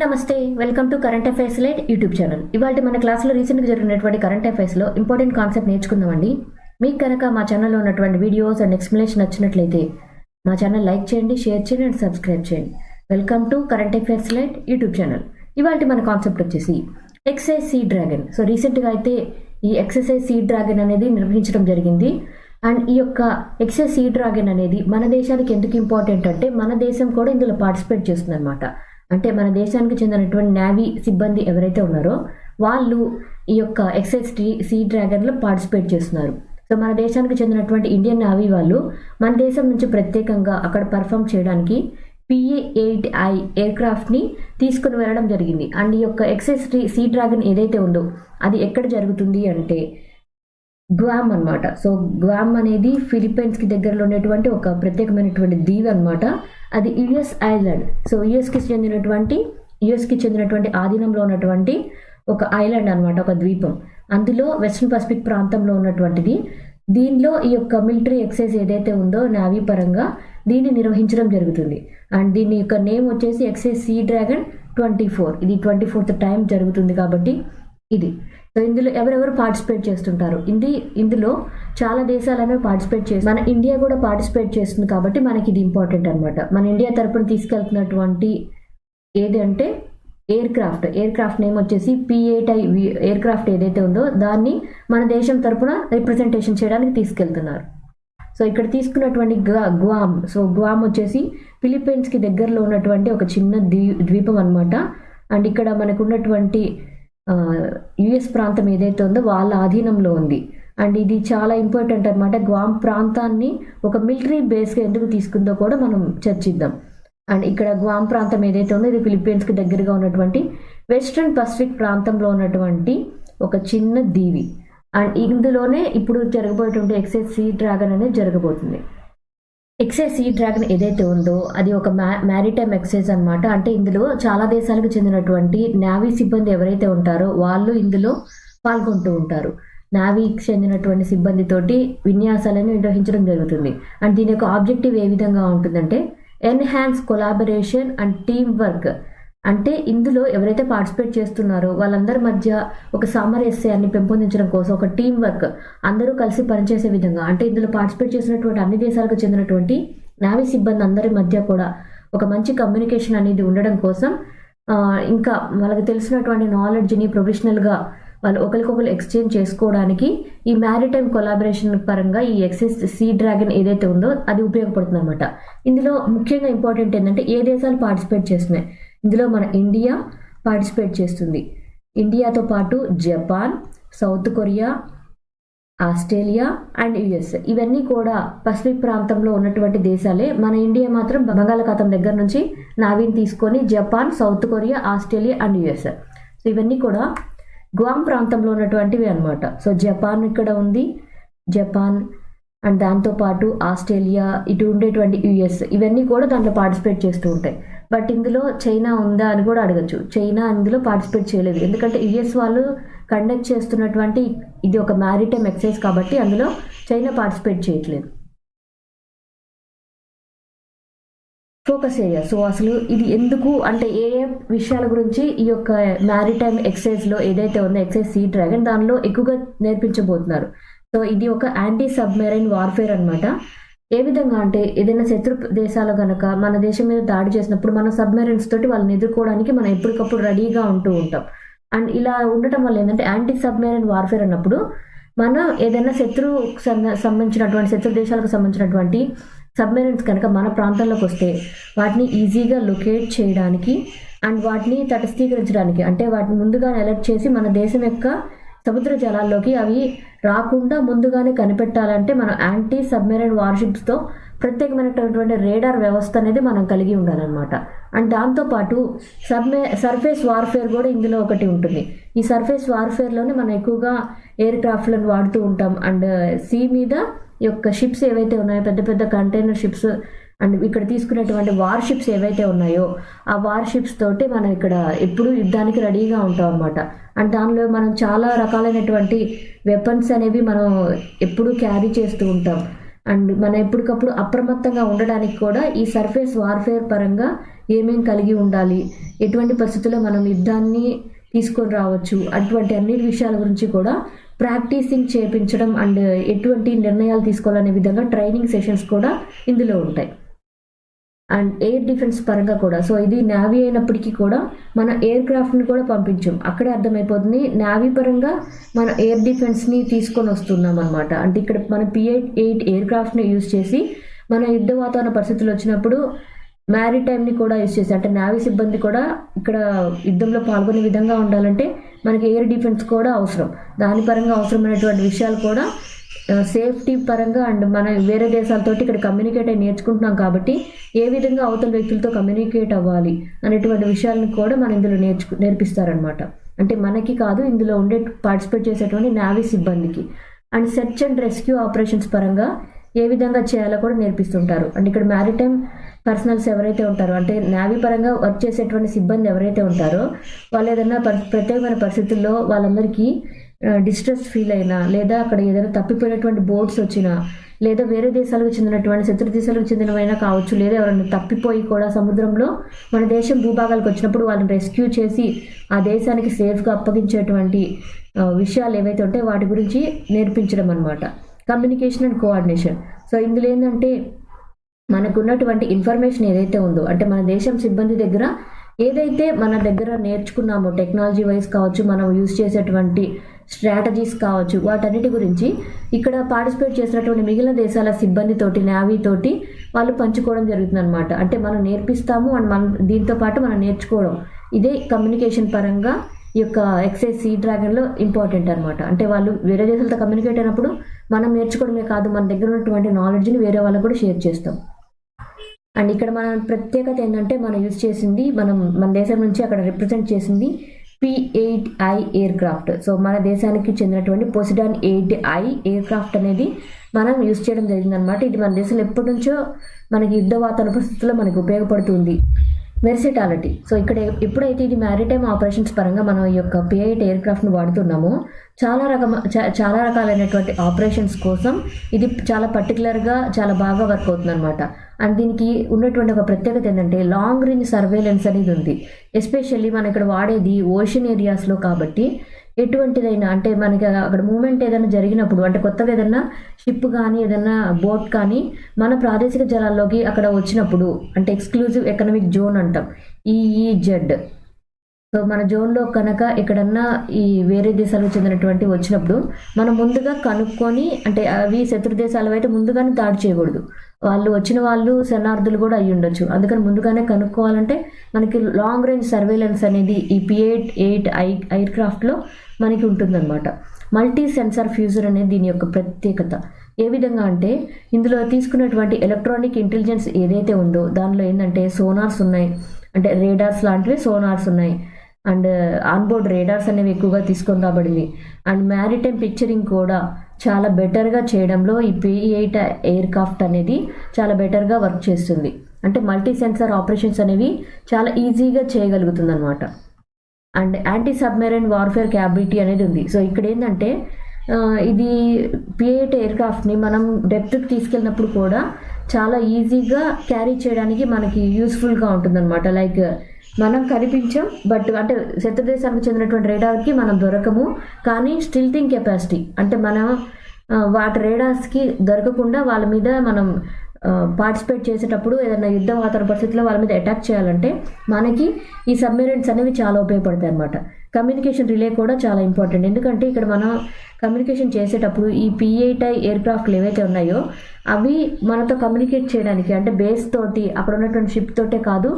నమస్తే, welcome to current affairs light YouTube channel. ఇవాళ మన క్లాస్లో రీసెంట్గా జరిగినటువంటి కరెంట్ అఫైర్స్లో ఇంపార్టెంట్ కాన్సెప్ట్ నేర్చుకుందామండి. మీకు కనుక మా ఛానల్లో ఉన్నటువంటి వీడియోస్ అండ్ ఎక్స్ప్లెనేషన్ నచ్చినట్లయితే మా ఛానల్ లైక్ చేయండి, షేర్ చేయండి అండ్ సబ్స్క్రైబ్ చేయండి. Welcome to current affairs light YouTube channel. ఇవాళ మన కాన్సెప్ట్ వచ్చేసి ఎక్సైజ్ సీ డ్రాగన్. సో రీసెంట్గా అయితే ఈ ఎక్సైజ్ సీ డ్రాగన్ అనేది నిర్వహించడం జరిగింది. అండ్ ఈ యొక్క ఎక్సైజ్ సీ డ్రాగన్ అనేది మన దేశానికి ఎందుకు ఇంపార్టెంట్ అంటే మన దేశం కూడా ఇందులో పార్టిసిపేట్ చేస్తుంది అనమాట. అంటే మన దేశానికి చెందినటువంటి నేవీ సిబ్బంది ఎవరైతే ఉన్నారో వాళ్ళు ఈ యొక్క ఎక్సైజ్ సీ డ్రాగన్లో పార్టిసిపేట్ చేస్తున్నారు. సో మన దేశానికి చెందినటువంటి ఇండియన్ నేవీ వాళ్ళు మన దేశం నుంచి ప్రత్యేకంగా అక్కడ పర్ఫామ్ చేయడానికి PA-8I ఎయిర్క్రాఫ్ట్ని తీసుకుని వెళ్ళడం జరిగింది. అండ్ ఈ యొక్క ఎక్సైజ్ సీ డ్రాగన్ ఏదైతే ఉందో అది ఎక్కడ జరుగుతుంది అంటే గ్వామ్ అనమాట. సో గ్వామ్ అనేది ఫిలిప్పైన్స్కి దగ్గరలో ఉన్నటువంటి ఒక ప్రత్యేకమైనటువంటి దీవి అనమాట. అది యుఎస్ ఐలాండ్. సో యుఎస్కి చెందినటువంటి ఆధీనంలో ఉన్నటువంటి ఒక ఐలాండ్ అనమాట, ఒక ద్వీపం. అందులో వెస్ట్రన్ పసిఫిక్ ప్రాంతంలో ఉన్నటువంటిది. దీనిలో ఈ యొక్క మిలిటరీ ఎక్సైజ్ ఏదైతే ఉందో నేవీ పరంగా దీన్ని నిర్వహించడం జరుగుతుంది. అండ్ దీని యొక్క నేమ్ వచ్చేసి ఎక్సైజ్ సీ డ్రాగన్ 24. ఇది 24th టైం జరుగుతుంది కాబట్టి ఇది. సో ఇందులో ఎవరెవరు పార్టిసిపేట్ చేస్తుంటారు, ఇందులో చాలా దేశాలను పార్టిసిపేట్ చేసి మన ఇండియా కూడా పార్టిసిపేట్ చేస్తుంది కాబట్టి మనకి ఇది ఇంపార్టెంట్ అనమాట. మన ఇండియా తరపున తీసుకెళ్తున్నటువంటి ఏదంటే ఎయిర్క్రాఫ్ట్ నేమ్ వచ్చేసి PA-8I ఎయిర్క్రాఫ్ట్ ఏదైతే ఉందో దాన్ని మన దేశం తరపున రిప్రజెంటేషన్ చేయడానికి తీసుకెళ్తున్నారు. సో ఇక్కడ తీసుకున్నటువంటి గ్వామ్. సో గ్వామ్ వచ్చేసి ఫిలిప్పైన్స్కి దగ్గరలో ఉన్నటువంటి ఒక చిన్న ద్వీపం అనమాట. అండ్ ఇక్కడ మనకు ఉన్నటువంటి యుఎస్ ప్రాంతం ఏదైతే ఉందో వాళ్ళ ఆధీనంలో ఉంది. అండ్ ఇది చాలా ఇంపార్టెంట్ అనమాట. గ్వామ్ ప్రాంతాన్ని ఒక మిలిటరీ బేస్గా ఎందుకు తీసుకుందో కూడా మనం చర్చిద్దాం. అండ్ ఇక్కడ గ్వామ్ ప్రాంతం ఏదైతే ఉందో ఇది ఫిలిప్పైన్స్కి దగ్గరగా ఉన్నటువంటి వెస్ట్రన్ పసిఫిక్ ప్రాంతంలో ఉన్నటువంటి ఒక చిన్న దీవి. అండ్ ఇందులోనే ఇప్పుడు జరగబోయేటువంటి ఎక్సైజ్ సీ డ్రాగన్ అనేది జరగబోతుంది. ఎక్సైజ్ సీ డ్రాగన్ ఏదైతే ఉందో అది ఒక మ్యారిటైమ్ ఎక్సైజ్ అనమాట. అంటే ఇందులో చాలా దేశాలకు చెందినటువంటి నేవీ సిబ్బంది ఎవరైతే ఉంటారో వాళ్ళు ఇందులో పాల్గొంటూ ఉంటారు. నేవీకి చెందినటువంటి సిబ్బందితోటి విన్యాసాలను నిర్వహించడం జరుగుతుంది. అండ్ దీని యొక్క ఆబ్జెక్టివ్ ఏ విధంగా ఉంటుందంటే enhance collaboration and team work. అంటే ఇందులో ఎవరైతే పార్టిసిపేట్ చేస్తున్నారో వాళ్ళందరి మధ్య ఒక సామరస్యాన్ని పెంపొందించడం కోసం ఒక టీం వర్క్, అందరూ కలిసి పనిచేసే విధంగా. అంటే ఇందులో పార్టిసిపేట్ చేసినటువంటి అన్ని దేశాలకు చెందినటువంటి నేవీ సిబ్బంది అందరి మధ్య కూడా ఒక మంచి కమ్యూనికేషన్ అనేది ఉండడం కోసం, ఇంకా వాళ్ళకి తెలిసినటువంటి నాలెడ్జ్ని ప్రొఫెషనల్గా వాళ్ళు ఒకరికొకరు ఎక్స్చేంజ్ చేసుకోవడానికి ఈ మ్యారిటైమ్ కొలాబరేషన్ పరంగా ఈ ఎక్సైజ్ సీ డ్రాగన్ ఏదైతే ఉందో అది ఉపయోగపడుతుంది అనమాట. ఇందులో ముఖ్యంగా ఇంపార్టెంట్ ఏంటంటే ఏ దేశాలు పార్టిసిపేట్ చేస్తున్నాయి. ఇందులో మన ఇండియా పార్టిసిపేట్ చేస్తుంది. ఇండియాతో పాటు Japan, south Korea, Australia and US ఇవన్నీ కూడా పసిఫిక్ ప్రాంతంలో ఉన్నటువంటి దేశాలే. మన ఇండియా మాత్రం బంగాళాఖాతం దగ్గర నుంచి నావీని తీసుకొని Japan, south Korea, Australia and US. So ఇవన్నీ కూడా గ్వామ్ ప్రాంతంలో ఉన్నటువంటివి అనమాట. సో జపాన్ ఇక్కడ ఉంది, జపాన్ అండ్ దాంతోపాటు ఆస్ట్రేలియా, ఇటు ఉండేటువంటి యుఎస్ ఇవన్నీ కూడా దాంట్లో పార్టిసిపేట్ చేస్తూ ఉంటాయి. బట్ ఇందులో చైనా ఉందా అని కూడా అడగచ్చు. చైనా ఇందులో పార్టిసిపేట్ చేయలేదు, ఎందుకంటే యుఎస్ వాళ్ళు కండక్ట్ చేస్తున్నటువంటి ఇది ఒక మ్యారిటైమ్ ఎక్సైజ్ కాబట్టి అందులో చైనా పార్టిసిపేట్ చేయట్లేదు. Focus area. సో అసలు ఇది ఎందుకు అంటే ఏ విషయాల గురించి ఈ యొక్క మ్యారిటైమ్ ఎక్సైజ్లో ఏదైతే ఉందో ఎక్సైజ్ సీ డ్రాగన్ దానిలో ఎక్కువగా నేర్పించబోతున్నారు. సో ఇది ఒక యాంటీ సబ్మెరైన్ వార్ఫేర్ అనమాట. ఏ విధంగా అంటే ఏదైనా శత్రు దేశాలు కనుక మన దేశం మీద దాడి చేసినప్పుడు మన సబ్మెరైన్స్ తోటి వాళ్ళని ఎదుర్కోవడానికి మనం ఎప్పటికప్పుడు రెడీగా ఉంటూ ఉంటాం. అండ్ ఇలా ఉండటం వల్ల ఏంటంటే యాంటీ సబ్మెరైన్ వార్ఫేర్ అన్నప్పుడు మనం ఏదైనా శత్రు దేశాలకు సంబంధించినటువంటి సబ్మెరైన్స్ కనుక మన ప్రాంతంలోకి వస్తే వాటిని ఈజీగా లొకేట్ చేయడానికి అండ్ వాటిని తటస్థీకరించడానికి, అంటే వాటిని ముందుగానే అలర్ట్ చేసి మన దేశం యొక్క సముద్ర జలాల్లోకి అవి రాకుండా ముందుగానే కనిపెట్టాలంటే మనం యాంటీ సబ్మెరైన్ వార్షిప్స్తో ప్రత్యేకమైనటువంటి రేడార్ వ్యవస్థ అనేది మనం కలిగి ఉండాలన్నమాట. అండ్ దాంతోపాటు సర్ఫేస్ వార్ఫేర్ కూడా ఇందులో ఒకటి ఉంటుంది. ఈ సర్ఫేస్ వార్ఫేర్లోనే మనం ఎక్కువగా ఎయిర్ క్రాఫ్ట్లను వాడుతూ ఉంటాం. అండ్ సీ మీద యొక్క షిప్స్ ఏవైతే ఉన్నాయో పెద్ద పెద్ద కంటైనర్ షిప్స్ అండ్ ఇక్కడ తీసుకునేటువంటి వార్ షిప్స్ ఏవైతే ఉన్నాయో ఆ వార్ షిప్స్ తోటి మనం ఇక్కడ ఎప్పుడు యుద్ధానికి రెడీగా ఉంటాం అనమాట. అండ్ దానిలో మనం చాలా రకాలైనటువంటి వెపన్స్ అనేవి మనం ఎప్పుడూ క్యారీ చేస్తూ ఉంటాం. అండ్ మనం ఎప్పటికప్పుడు అప్రమత్తంగా ఉండడానికి కూడా ఈ సర్ఫేస్ వార్ఫేర్ పరంగా ఏమేం కలిగి ఉండాలి, ఎటువంటి పరిస్థితుల్లో మనం యుద్ధాన్ని తీసుకొని రావచ్చు, అటువంటి అన్ని విషయాల గురించి కూడా ప్రాక్టీసింగ్ చేయించడం అండ్ ఎటువంటి నిర్ణయాలు తీసుకోవాలనే విధంగా ట్రైనింగ్ సెషన్స్ కూడా ఇందులో ఉంటాయి. అండ్ ఎయిర్ డిఫెన్స్ పరంగా కూడా, సో ఇది నేవీ అయినప్పటికీ కూడా మన ఎయిర్ క్రాఫ్ట్ని కూడా పంపించాం. అక్కడే అర్థమైపోతుంది నేవీ పరంగా మన ఎయిర్ డిఫెన్స్ని తీసుకొని వస్తున్నాం అనమాట. అంటే ఇక్కడ మన P-8 ఎయిర్ క్రాఫ్ట్ని యూజ్ చేసి మన యుద్ధ వాతావరణ పరిస్థితులు వచ్చినప్పుడు మ్యారిటైమ్ని కూడా యూజ్ చేసి, అంటే నేవీ సిబ్బంది కూడా ఇక్కడ యుద్ధంలో పాల్గొనే విధంగా ఉండాలంటే మనకి ఎయిర్ డిఫెన్స్ కూడా అవసరం. దాని పరంగా అవసరమైనటువంటి విషయాలు కూడా సేఫ్టీ పరంగా అండ్ మన వేరే దేశాలతోటి ఇక్కడ కమ్యూనికేట్ అయ్యి నేర్చుకుంటున్నాం కాబట్టి ఏ విధంగా అవతల వ్యక్తులతో కమ్యూనికేట్ అవ్వాలి అనేటువంటి విషయాలను కూడా మన ఇందులో నేర్పిస్తారనమాట. అంటే మనకి కాదు, ఇందులో పార్టిసిపేట్ చేసేటువంటి నేవీ సిబ్బందికి. And search and rescue operations పరంగా ఏ విధంగా చేయాలో కూడా నేర్పిస్తుంటారు. అంటే ఇక్కడ మ్యారిటైమ్ పర్సనల్స్ ఎవరైతే ఉంటారో, అంటే నేవీ పరంగా వర్క్ చేసేటువంటి సిబ్బంది ఎవరైతే ఉంటారో వాళ్ళు ఏదైనా ప్రత్యేకమైన పరిస్థితుల్లో వాళ్ళందరికీ డిస్ట్రెస్ ఫీల్ అయినా, లేదా అక్కడ ఏదైనా తప్పిపోయినటువంటి బోట్స్ వచ్చినా, లేదా వేరే దేశాలకు చెందినటువంటి శత్రు దేశాలకు చెందినవైనా కావచ్చు, లేదా ఎవరైనా తప్పిపోయి కూడా సముద్రంలో మన దేశం భూభాగాలకు వచ్చినప్పుడు వాళ్ళని రెస్క్యూ చేసి ఆ దేశానికి సేఫ్గా అప్పగించేటువంటి విషయాలు ఏవైతే ఉంటాయో వాటి గురించి నేర్పించడం అనమాట. Communication and coordination. సో ఇందులో ఏంటంటే మనకున్నటువంటి ఇన్ఫర్మేషన్ ఏదైతే ఉందో, అంటే మన దేశం సిబ్బంది దగ్గర ఏదైతే మన దగ్గర నేర్చుకున్నామో టెక్నాలజీ వైజ్ కావచ్చు, మనం యూజ్ చేసేటువంటి స్ట్రాటజీస్ కావచ్చు, వాటన్నిటి గురించి ఇక్కడ పార్టిసిపేట్ చేసినటువంటి మిగిలిన దేశాల సిబ్బందితోటి, నేవీ తోటి వాళ్ళు పంచుకోవడం జరుగుతుంది అనమాట. అంటే మనం నేర్పిస్తాము అండ్ మనం దీంతో పాటు మనం నేర్చుకోవడం, ఇదే కమ్యూనికేషన్ పరంగా ఈ యొక్క ఎక్సైజ్ సీ డ్రాగన్లో ఇంపార్టెంట్ అనమాట. అంటే వాళ్ళు వేరే దేశాలతో కమ్యూనికేట్ అయినప్పుడు మనం నేర్చుకోవడమే కాదు, మన దగ్గర ఉన్నటువంటి నాలెడ్జ్ని వేరే వాళ్ళకు కూడా షేర్ చేస్తాం. అండ్ ఇక్కడ మన ప్రత్యేకత ఏంటంటే మనం యూజ్ చేసింది, మన దేశం నుంచి అక్కడ రిప్రజెంట్ చేసింది P-8I ఎయిర్ క్రాఫ్ట్. సో మన దేశానికి చెందినటువంటి పోసిడాన్ 8I ఎయిర్ క్రాఫ్ట్ అనేది మనం యూజ్ చేయడం జరిగిందనమాట. ఇది మన దేశంలో ఎప్పటి నుంచో మనకి యుద్ధ వాతావరణ పరిస్థితుల్లో మనకు ఉపయోగపడుతుంది. వెర్సిటాలిటీ. సో ఇక్కడ ఎప్పుడైతే ఇది మ్యారిటైమ్ ఆపరేషన్స్ పరంగా మనం ఈ యొక్క P-8 ఎయిర్ క్రాఫ్ట్ను వాడుతున్నామో చాలా రకాలైనటువంటి ఆపరేషన్స్ కోసం ఇది చాలా పర్టికులర్గా చాలా బాగా వర్క్ అవుతుంది అనమాట. అండ్ దీనికి ఉన్నటువంటి ఒక ప్రత్యేకత ఏంటంటే లాంగ్ రేంజ్ సర్వేలెన్స్ అనేది ఉంది. ఎస్పెషల్లీ మనం ఇక్కడ వాడేది ఓషన్ ఏరియాస్లో కాబట్టి ఎటువంటిదైనా, అంటే మనకి అక్కడ మూమెంట్ ఏదైనా జరిగినప్పుడు, అంటే కొత్తగా ఏదైనా షిప్ కానీ ఏదైనా బోట్ కానీ మన ప్రాదేశిక జలాల్లోకి అక్కడ వచ్చినప్పుడు, అంటే ఎక్స్క్లూజివ్ ఎకనామిక్ జోన్ అంటాం EEZ. సో మన జోన్లో కనుక ఎక్కడన్నా ఈ వేరే దేశాలకు చెందినటువంటి వచ్చినప్పుడు మనం ముందుగా కనుక్కొని, అంటే అవి శత్రు దేశాలు అయితే ముందుగానే దాడి చేయకూడదు, వచ్చిన వాళ్ళు శరణార్థులు కూడా అయ్యి ఉండొచ్చు. అందుకని ముందుగానే కనుక్కోవాలంటే మనకి లాంగ్ రేంజ్ సర్వేలెన్స్ అనేది ఈ P-8 ఎయిర్ క్రాఫ్ట్లో మనకి ఉంటుందన్నమాట. మల్టీ సెన్సార్ ఫ్యూజర్ అనేది దీని యొక్క ప్రత్యేకత. ఏ విధంగా అంటే ఇందులో తీసుకున్నటువంటి ఎలక్ట్రానిక్ ఇంటెలిజెన్స్ ఏదైతే ఉందో దానిలో ఏంటంటే సోనార్స్ ఉన్నాయి, అంటే రేడార్స్ లాంటివి సోనార్స్ ఉన్నాయి. అండ్ ఆన్బోర్డ్ రేడార్స్ అనేవి ఎక్కువగా తీసుకొని రాబడింది. అండ్ మ్యారిటైమ్ పిక్చరింగ్ కూడా చాలా బెటర్గా చేయడంలో ఈ P-8 ఎయిర్ క్రాఫ్ట్ అనేది చాలా బెటర్గా వర్క్ చేస్తుంది. అంటే మల్టీ సెన్సార్ ఆపరేషన్స్ అనేవి చాలా ఈజీగా చేయగలుగుతుంది అనమాట. And anti submarine warfare capability అనేది ఉంది. సో ఇక్కడ ఏంటంటే ఇది P-8 ఎయిర్ క్రాఫ్ట్ని మనం డెప్త్కి తీసుకెళ్ళినప్పుడు కూడా చాలా ఈజీగా క్యారీ చేయడానికి మనకి యూస్ఫుల్గా ఉంటుందన్నమాట. లైక్ మనం కనిపించాం, బట్ అంటే శత్రు దేశానికి చెందినటువంటి రేడార్కి మనం దొరకము, కానీ స్టిల్టింగ్ కెపాసిటీ, అంటే మనం వాటి రేడార్స్కి దొరకకుండా వాళ్ళ మీద మనం పార్టిసిపేట్ చేసేటప్పుడు ఏదైనా యుద్ధ వాతావరణ పరిస్థితుల్లో వాళ్ళ మీద అటాక్ చేయాలంటే మనకి ఈ సబ్మెరైన్స్ అనేవి చాలా ఉపయోగపడతాయి అనమాట. కమ్యూనికేషన్ రిలే కూడా చాలా ఇంపార్టెంట్. ఎందుకంటే ఇక్కడ మనం కమ్యూనికేషన్ చేసేటప్పుడు ఈ P-8 ఎయిర్ క్రాఫ్ట్లు ఏవైతే ఉన్నాయో అవి మనతో కమ్యూనికేట్ చేయడానికి, అంటే బేస్ తోటి అక్కడ ఉన్నటువంటి షిప్ తోటే కాదు,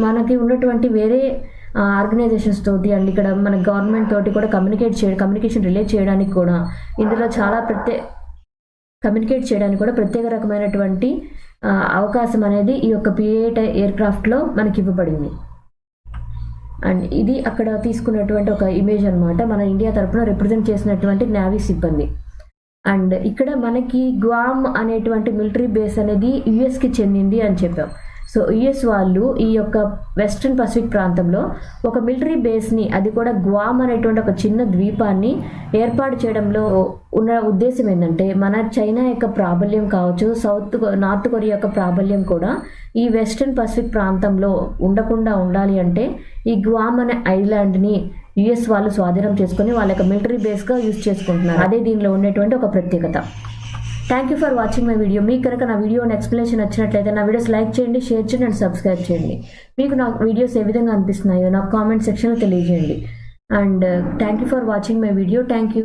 మనకి ఉన్నటువంటి వేరే ఆర్గనైజేషన్స్ తోటి అండ్ ఇక్కడ మన గవర్నమెంట్ తోటి కూడా కమ్యూనికేషన్ రిలే చేయడానికి కూడా ఇందులో చాలా కమ్యూనికేట్ చేయడానికి కూడా ప్రత్యేక రకమైనటువంటి అవకాశం అనేది ఈ యొక్క P-8 ఎయిర్ క్రాఫ్ట్లో మనకి ఇవ్వబడింది. అండ్ ఇది అక్కడ తీసుకున్నటువంటి ఒక ఇమేజ్ అనమాట, మన ఇండియా తరఫున రిప్రజెంట్ చేసినటువంటి నేవీ సిబ్బంది. అండ్ ఇక్కడ మనకి గ్వామ్ అనేటువంటి మిలిటరీ బేస్ అనేది యుఎస్కి చెందింది అని చెప్పాం. సో యుఎస్ వాళ్ళు ఈ యొక్క వెస్ట్రన్ పసిఫిక్ ప్రాంతంలో ఒక మిలిటరీ బేస్ని, అది కూడా గ్వామ్ అనేటువంటి ఒక చిన్న ద్వీపాన్ని ఏర్పాటు చేయడంలో ఉన్న ఉద్దేశం ఏంటంటే, మన చైనా యొక్క ప్రాబల్యం కావచ్చు, నార్త్ కొరియా యొక్క ప్రాబల్యం కూడా ఈ వెస్ట్రన్ పసిఫిక్ ప్రాంతంలో ఉండకుండా ఉండాలి అంటే ఈ గ్వామ్ అనే ఐలాండ్ని యుఎస్ వాళ్ళు స్వాధీనం చేసుకొని వాళ్ళ యొక్క మిలిటరీ బేస్గా యూజ్ చేసుకుంటున్నారు. అదే దీనిలో ఉండేటువంటి ఒక ప్రత్యేకత. Thank you for watching my video. మీకు కనుక నా వీడియో ఎక్స్ప్లెనేషన్ నచ్చినట్లయితే నా వీడియోస్ లైక్ చేయండి, షేర్ చేయండి అండ్ సబ్స్క్రైబ్ చేయండి. మీకు నా వీడియోస్ ఏ విధంగా అనిపిస్తున్నాయో నాకు కామెంట్ సెక్షన్లో తెలియజేయండి. And thank you for watching my video. Thank you.